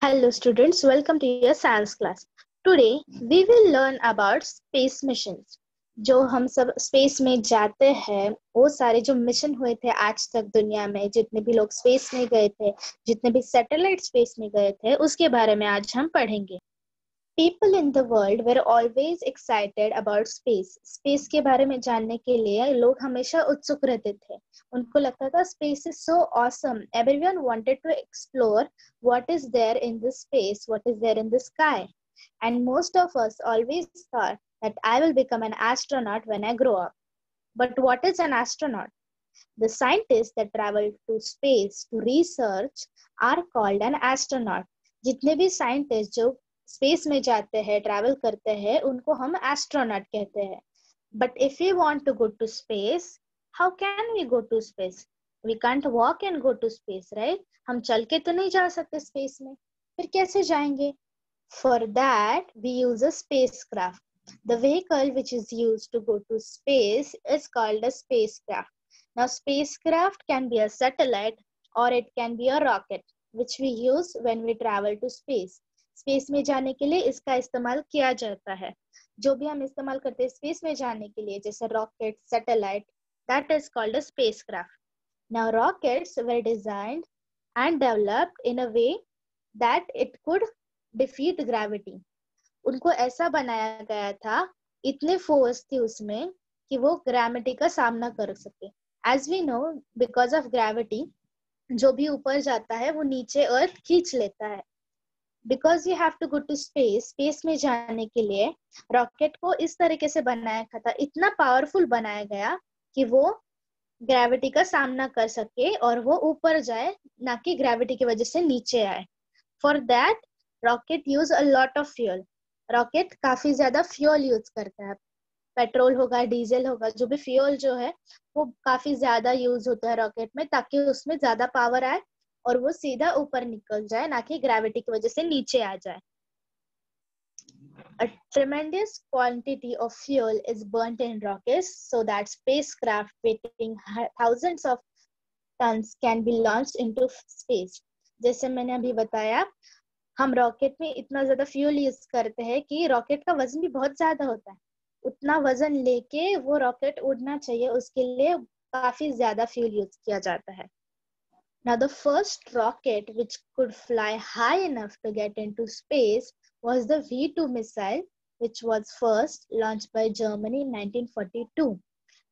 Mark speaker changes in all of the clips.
Speaker 1: Hello students, welcome to your science class. Today we will learn about space missions. जो हम सब space में जाते हैं, वो सारे जो मिशन हुए थे आज तक दुनिया में, जितने भी लोग स्पेस में गए थे, जितने भी सैटेलाइट स्पेस में गए थे, उसके बारे में आज हम पढ़ेंगे. People in the world were always excited about space. Space के बारे में जानने के लिए लोग हमेशा उत्सुक रहते थे. उनको लगता था space is so awesome. Everyone wanted to explore what is there in the space, what is there in the sky. And most of us always thought that I will become an astronaut when I grow up. But what is an astronaut? The scientists that travel to space to research are called an astronaut. जितने भी scientist जो space में जाते हैं, travel करते हैं, उनको हम एस्ट्रोनॉट कहते हैं. But if we want to go to space, how can we go to space? We can't walk and go to space, right? हम चल के तो नहीं जा सकते स्पेस में, फिर कैसे जाएंगे? For that we use a spacecraft. The vehicle which is used to go to space is called a spacecraft. Now, spacecraft can be a satellite or it can be a rocket, which we use when we travel to space. Space में जाने के लिए इसका इस्तेमाल किया जाता है. जो भी हम इस्तेमाल करते हैं स्पेस में जाने के लिए, जैसे rocket, satellite, that is called a spacecraft. Now, rockets were designed and developed in a way that it could defeat gravity. उनको ऐसा बनाया गया था, इतने फोर्स थी उसमें कि वो ग्रेविटी का सामना कर सके. As we know, because of gravity जो भी ऊपर जाता है वो नीचे अर्थ खींच लेता है. Because you have to go to space, space में जाने के लिए रॉकेट को इस तरीके से बनाया गया था, इतना पावरफुल बनाया गया कि वो ग्रेविटी का सामना कर सके और वो ऊपर जाए, ना कि ग्रेविटी की वजह से नीचे आए. For that rocket use a lot of fuel. Rocket काफी ज्यादा फ्यूल यूज करता है. पेट्रोल होगा, डीजल होगा, जो भी फ्यूल जो है वो काफी ज्यादा यूज होता है रॉकेट में, ताकि उसमें ज्यादा पावर आए और वो सीधा ऊपर निकल जाए, ना कि ग्रेविटी की वजह से नीचे आ जाए. A tremendous quantity of fuel is burnt in rockets so that spacecraft weighing thousands of tons can be launched into space. जैसे मैंने अभी बताया, हम रॉकेट में इतना ज्यादा फ्यूल यूज करते हैं कि रॉकेट का वजन भी बहुत ज्यादा होता है. उतना वजन लेके वो रॉकेट उड़ना चाहिए, उसके लिए काफी ज्यादा फ्यूल यूज किया जाता है. Now, the first rocket which could fly high enough to get into space was the V2 missile, which was first launched by Germany in 1942.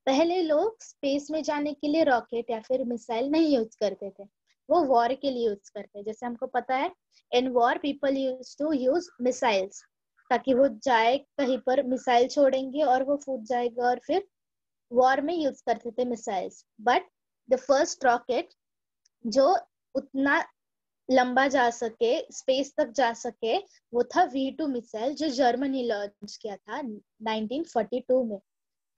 Speaker 1: पहले लोग स्पेस में जाने के लिए रॉकेट या फिर मिसाइल नहीं यूज करते थे, वो वॉर के लिए यूज करते हैं. जैसे हमको पता है, in war people use to use missiles, ताकि वो जाए कहीं पर, मिसाइल छोड़ेंगे और वो फूट जाएगा, और फिर वॉर में यूज करते थे missiles. But the first rocket जो उतना लंबा जा सके, स्पेस तक जा सके, वो था V2 मिसाइल, जो जर्मनी लॉन्च किया था 1942 में,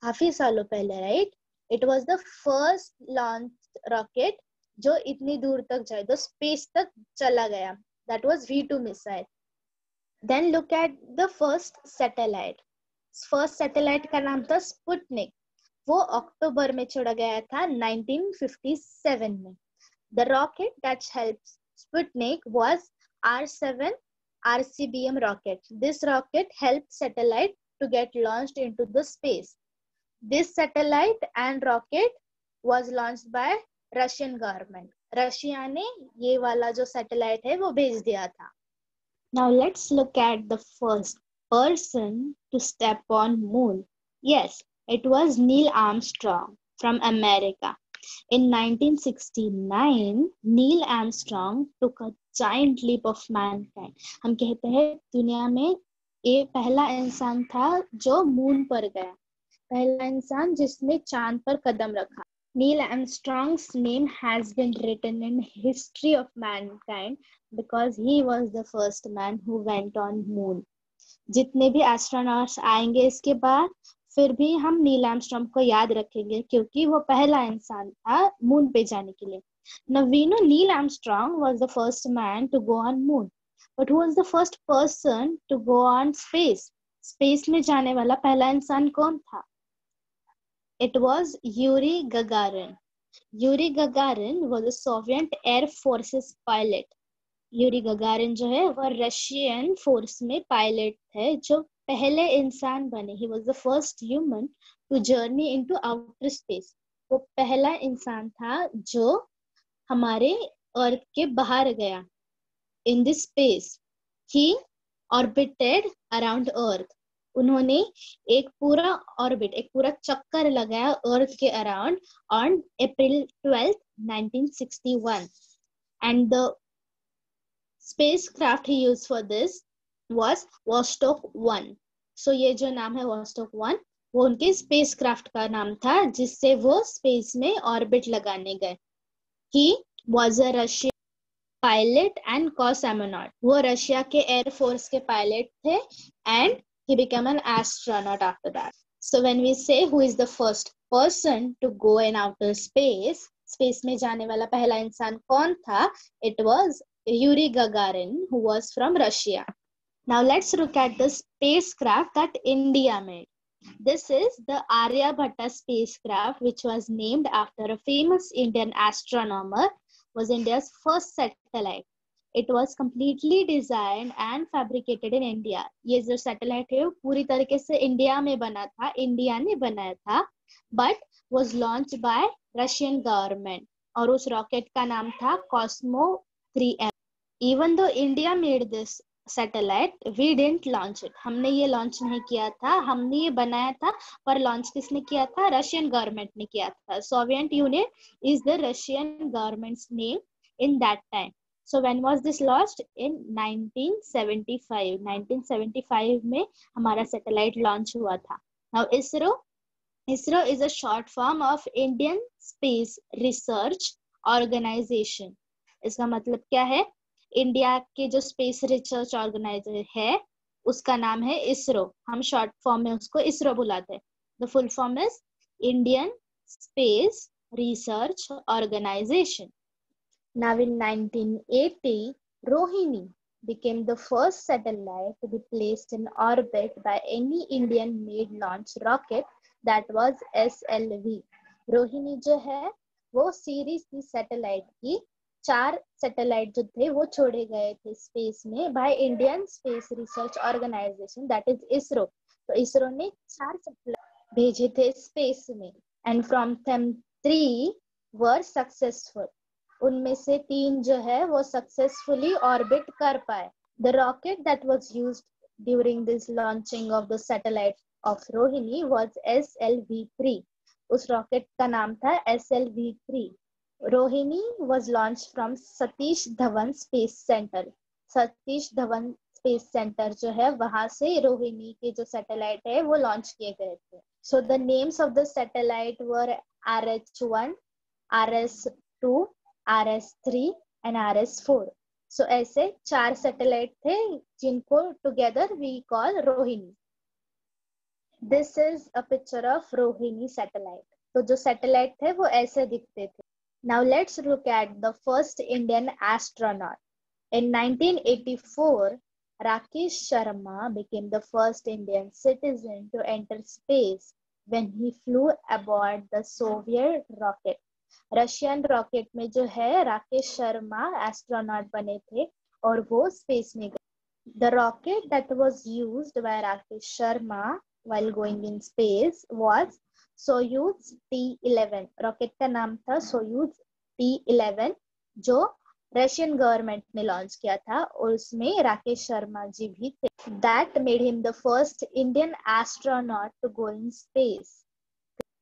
Speaker 1: काफी सालों पहले, right? It was the first launch rocket जो इतनी दूर तक जाए, तो स्पेस तक चला गया. That was V2 missile. Then look at the first satellite. First satellite का नाम था स्पुतनिक. वो अक्टूबर में छोड़ा गया था 1957 में. The rocket that helped Sputnik was R7 RCBM rocket. This rocket helped satellite to get launched into the space. This satellite and rocket was launched by Russian government. Russia ने ये वाला जो satellite है वो भेज दिया था. Now let's look at the first person to step on moon. Yes, it was Neil Armstrong from America. In 1969, Neil Armstrong took a giant leap of mankind. हम कहते हैं दुनिया में ये पहला इंसान था जो मून पर गया, पहला इंसान जिसने चांद पर कदम रखा. Neil Armstrong's name has been written in history of mankind because he was the first man who went on moon. जितने भी एस्ट्रोनॉट्स आएंगे इसके बाद, फिर भी हम नील आर्मस्ट्रॉन्ग को याद रखेंगे क्योंकि वो पहला इंसान था मून पे जाने के लिए. Now we know Neil Armstrong was the first man to go on moon, but who was the first person to go on space? Space में जाने वाला पहला इंसान कौन था? It was Yuri Gagarin. Yuri Gagarin was a Soviet Air Force's pilot. Yuri Gagarin जो है वो रशियन फोर्स में पायलट थे जो पहले इंसान बने. He was the first human to journey into outer space. वो पहला इंसान था जो हमारे अर्थ के बाहर गया. In this space he orbited around earth. उन्होंने एक पूरा ऑर्बिट, एक पूरा चक्कर लगाया अर्थ के around on April 12, 1961. And the spacecraft he used for this was Vostok 1. So ये जो नाम है Vostok 1 वो उनके spacecraft का नाम था जिससे वो स्पेस में ऑर्बिट लगाने गए. He was a Russian pilot and cosmonaut. वो रशिया के एयरफोर्स के पायलट थे and he became an astronaut after that. So when we say who is the first person to go in outer space, space में जाने वाला पहला इंसान कौन था? It was Yuri Gagarin, who was from Russia. Now let's look at the spacecraft that India made. This is the Aryabhatta spacecraft, which was named after a famous Indian astronomer, was India's first satellite. It was completely designed and fabricated in India. ये जो satellite है पूरी तरीके से India में बना था, India ने बनाया था, but was launched by Russian government. और उस रॉकेट का नाम था Cosmo 3M. Even though India made this satellite, we didn't launch it. हमने ये लॉन्च नहीं किया था, हमने ये बनाया था, पर लॉन्च किसने किया था? रशियन गवर्नमेंट ने किया था. Soviet union is the Russian government's name in that time. So when was this launched? In 1975. 1975 में हमारा सैटेलाइट लॉन्च हुआ था. Now ISRO is a short form of Indian Space Research Organization. इसका मतलब क्या है? इंडिया के जो स्पेस रिसर्च ऑर्गेनाइजेशन है उसका नाम है इसरो. हम शॉर्ट फॉर्म में उसको इसरो बुलाते हैं. The full form is Indian Space Research Organisation. Now in 1980 Rohini became the first satellite to be placed in orbit by any Indian made launch rocket, that was SLV. Rohini जो है वो series थी satellite की. 4 satellite जो थे वो छोड़े गए थे स्पेस में by Indian Space Research Organisation, that is ISRO. तो इसरो ने 4 सैटेलाइट भेजे थे स्पेस में and from them 3 were successful. उनमें से 3 जो है वो सक्सेसफुली ऑर्बिट कर पाए. The rocket that was used during this launching of the satellite of Rohini was SLV-3. उस रॉकेट का नाम था SLV-3. Rohini was launched from Satish Dhawan Space Center. Satish Dhawan Space Center जो है वहां से रोहिणी के जो सैटेलाइट है वो लॉन्च किए गए थे. So the names of the satellite were RH1, RS2, RS3 and RS4. So ऐसे 4 सैटेलाइट थे जिनको together we call Rohini. This is a picture of Rohini satellite. तो जो सैटेलाइट थे वो ऐसे दिखते थे. Now let's look at the first Indian astronaut. In 1984, Rakesh Sharma became the first Indian citizen to enter space when he flew aboard the Soviet rocket. Russian rocket में जो है राकेश शर्मा एस्ट्रोनॉट बने थे और वो स्पेस में गए. The rocket that was used by Rakesh Sharma while going in space was Soyuz T-11. Rocket का नाम था Soyuz T-11 जो रशियन गवर्नमेंट ने लॉन्च किया था और उसमें राकेश शर्मा जी भी थे. That made him the first Indian astronaut to go in space.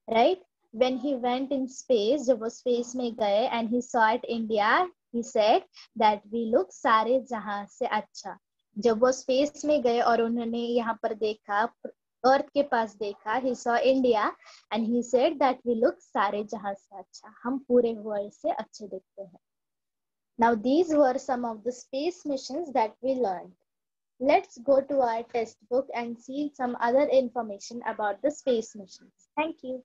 Speaker 1: Right? When he went in space, जब वो स्पेस में गए and he saw at India, he said that we look सारे जहां से अच्छा. जब वो स्पेस में गए और उन्होंने यहाँ पर देखा, अर्थ के पास देखा, he saw India and he said that we look सारे जहां से अच्छा. हम पूरे वर्ल्ड से अच्छे दिखते हैं. Now these were some of the space missions that we learned. Let's go to our textbook and see some other information about the space missions. Thank you.